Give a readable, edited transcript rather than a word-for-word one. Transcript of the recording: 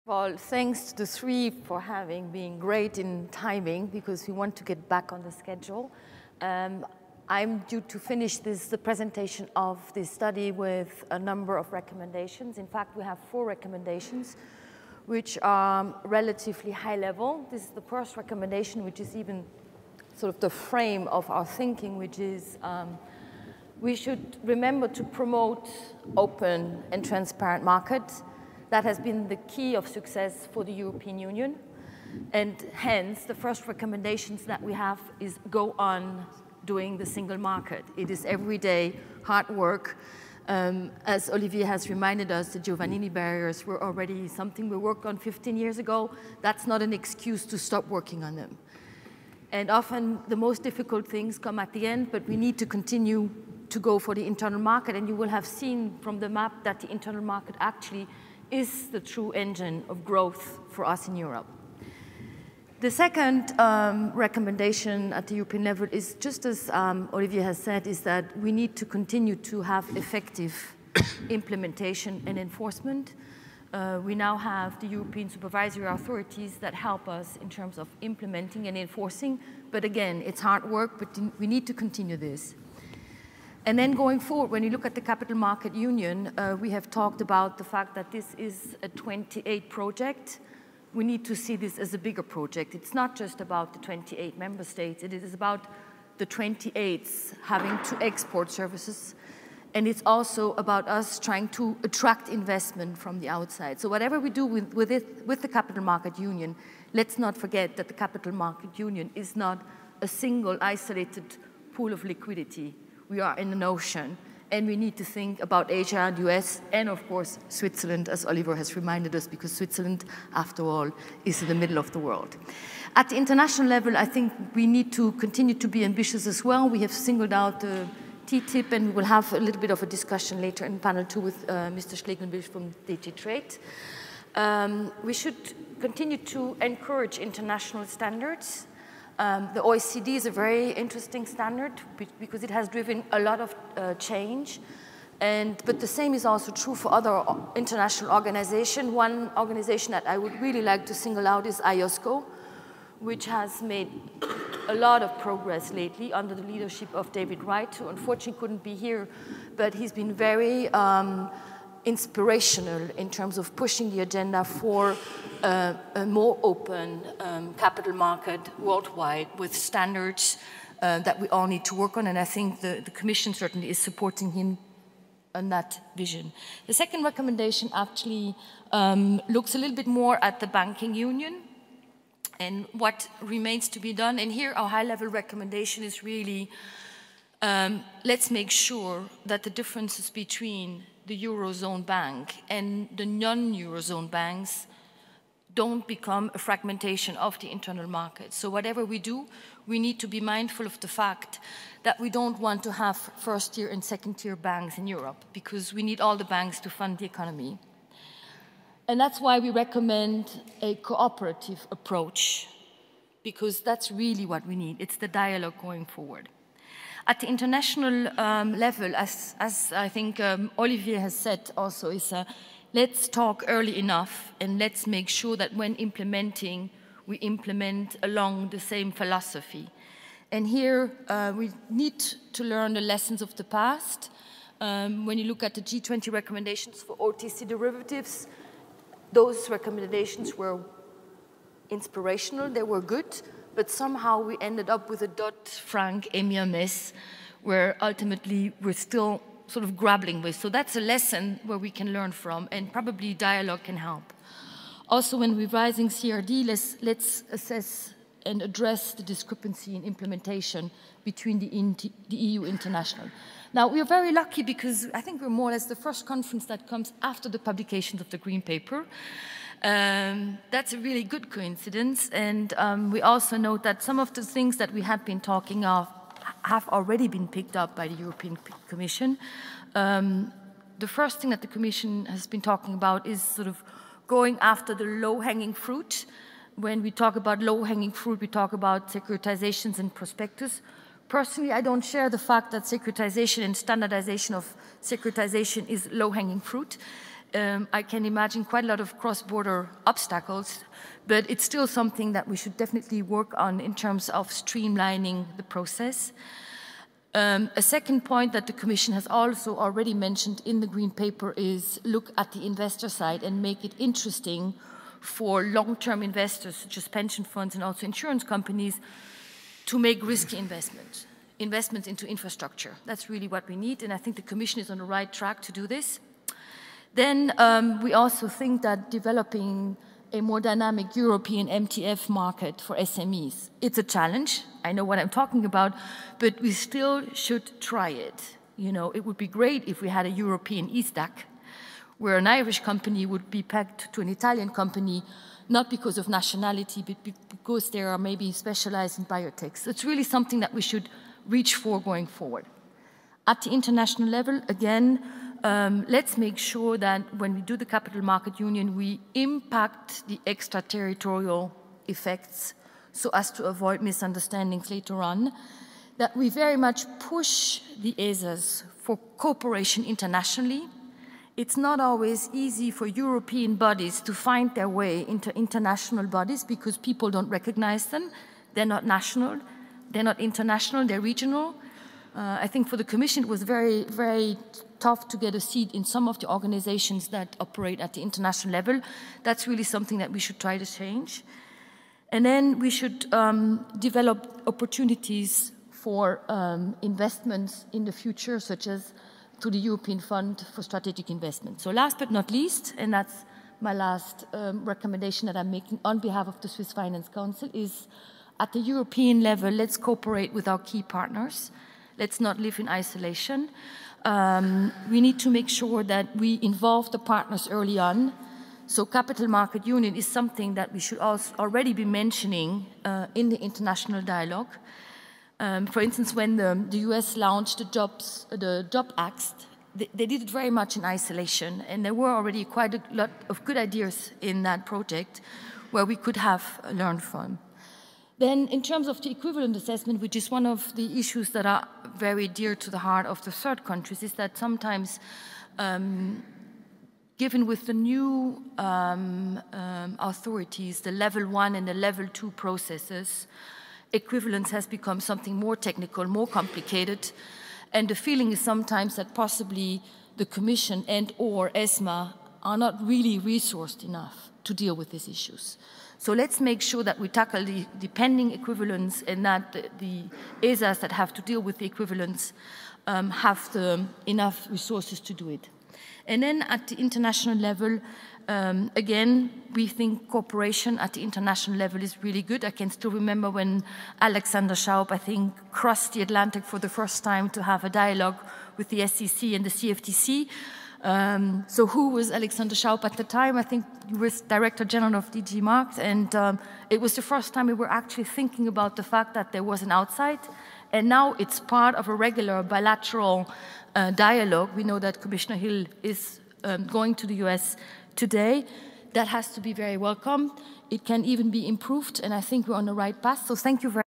Well, thanks to the three for being great in timing, because we want to get back on the schedule. I'm due to finish the presentation of this study with a number of recommendations. In fact, we have 4 recommendations, which are relatively high level. This is the first recommendation, which is even sort of the frame of our thinking, which is we should remember to promote open and transparent markets. That has been the key of success for the European Union. And hence, the first recommendations that we have is go on doing the single market. It is everyday hard work. As Olivier has reminded us, the Giovannini barriers were already something we worked on 15 years ago. That's not an excuse to stop working on them. And often the most difficult things come at the end, but we need to continue to go for the internal market. And you will have seen from the map that the internal market actually is the true engine of growth for us in Europe. The second recommendation at the European level is, just as Olivier has said, is that we need to continue to have effective implementation and enforcement. We now have the European supervisory authorities that help us in terms of implementing and enforcing. But again, it's hard work, but we need to continue this. And then going forward, when you look at the Capital Market Union, we have talked about the fact that this is a 28 project. We need to see this as a bigger project. It's not just about the 28 member states. It is about the 28s having to export services. And it's also about us trying to attract investment from the outside. So whatever we do with the Capital Market Union, let's not forget that the Capital Market Union is not a single isolated pool of liquidity. We are in an ocean, and we need to think about Asia and US, and of course, Switzerland, as Oliver has reminded us, because Switzerland, after all, is in the middle of the world. At the international level, I think we need to continue to be ambitious as well. We have singled out the TTIP, and we will have a little bit of a discussion later in panel 2 with Mr. Schlegelnbisch from DG Trade. We should continue to encourage international standards. The OECD is a very interesting standard because it has driven a lot of change. But the same is also true for other international organizations. One organization that I would really like to single out is IOSCO, which has made a lot of progress lately under the leadership of David Wright, who unfortunately couldn't be here, but he's been very inspirational in terms of pushing the agenda for a more open capital market worldwide with standards that we all need to work on. And I think the Commission certainly is supporting him on that vision. The second recommendation actually looks a little bit more at the banking union and what remains to be done. And here our high-level recommendation is really let's make sure that the differences between the Eurozone bank and the non-Eurozone banks don't become a fragmentation of the internal market. So whatever we do, we need to be mindful of the fact that we don't want to have first-tier and second-tier banks in Europe, because we need all the banks to fund the economy. And that's why we recommend a cooperative approach, because that's really what we need. It's the dialogue going forward. At the international level, as I think Olivier has said also, is let's talk early enough and let's make sure that when implementing, we implement along the same philosophy. And here we need to learn the lessons of the past. When you look at the G20 recommendations for OTC derivatives, those recommendations were inspirational, they were good, but somehow we ended up with a Dodd-Frank EMIR mess, where ultimately we're still sort of grappling with. So that's a lesson where we can learn from, and probably dialogue can help. Also, when revising CRD, let's assess and address the discrepancy in implementation between the EU international. Now, we are very lucky because I think we're more or less the first conference that comes after the publication of the Green Paper. That's a really good coincidence, and we also note that some of the things that we have been talking of have already been picked up by the European Commission. The first thing that the Commission has been talking about is sort of going after the low-hanging fruit. When we talk about low-hanging fruit, we talk about securitizations and prospectus. Personally, I don't share the fact that securitization and standardization of securitization is low-hanging fruit. I can imagine quite a lot of cross-border obstacles, but it's still something that we should definitely work on in terms of streamlining the process. A second point that the Commission has also already mentioned in the Green Paper is look at the investor side and make it interesting for long-term investors, such as pension funds and also insurance companies, to make risky investments into infrastructure. That's really what we need, and I think the Commission is on the right track to do this. Then we also think that developing a more dynamic European MTF market for SMEs, it's a challenge. I know what I'm talking about, but we still should try it. You know, it would be great if we had a European e-stack, where an Irish company would be pegged to an Italian company, not because of nationality, but because they are maybe specialized in biotech. So it's really something that we should reach for going forward. At the international level, again, let's make sure that when we do the Capital Market Union, we impact the extraterritorial effects so as to avoid misunderstandings later on, that we very much push the ESAs for cooperation internationally. It's not always easy for European bodies to find their way into international bodies because people don't recognize them. They're not national, they're not international, they're regional. I think for the Commission it was very, very tough to get a seat in some of the organizations that operate at the international level. That's really something that we should try to change. And then we should develop opportunities for investments in the future, such as to the European Fund for Strategic Investment. So last but not least, and that's my last recommendation that I'm making on behalf of the Swiss Finance Council, is at the European level, let's cooperate with our key partners. Let's not live in isolation. We need to make sure that we involve the partners early on. So Capital Market Union is something that we should also already be mentioning in the international dialogue. For instance, when the US launched the Job Act, they did it very much in isolation, and there were already quite a lot of good ideas in that project where we could have learned from. Then in terms of the equivalent assessment, which is one of the issues that are very dear to the heart of the third countries, is that sometimes, given with the new authorities, the level 1 and the level 2 processes, equivalence has become something more technical, more complicated, and the feeling is sometimes that possibly the Commission and or ESMA are not really resourced enough to deal with these issues. So let's make sure that we tackle the pending equivalence and that the ESAs that have to deal with the equivalence have enough resources to do it. And then at the international level, again, we think cooperation at the international level is really good. I can still remember when Alexander Schaub, I think, crossed the Atlantic for the first time to have a dialogue with the SEC and the CFTC. So who was Alexander Schaub at the time? I think he was Director General of DG Markt, and it was the first time we were actually thinking about the fact that there was an outside, and now it's part of a regular bilateral dialogue. We know that Commissioner Hill is going to the US today. That has to be very welcome. It can even be improved, and I think we're on the right path. So thank you very much.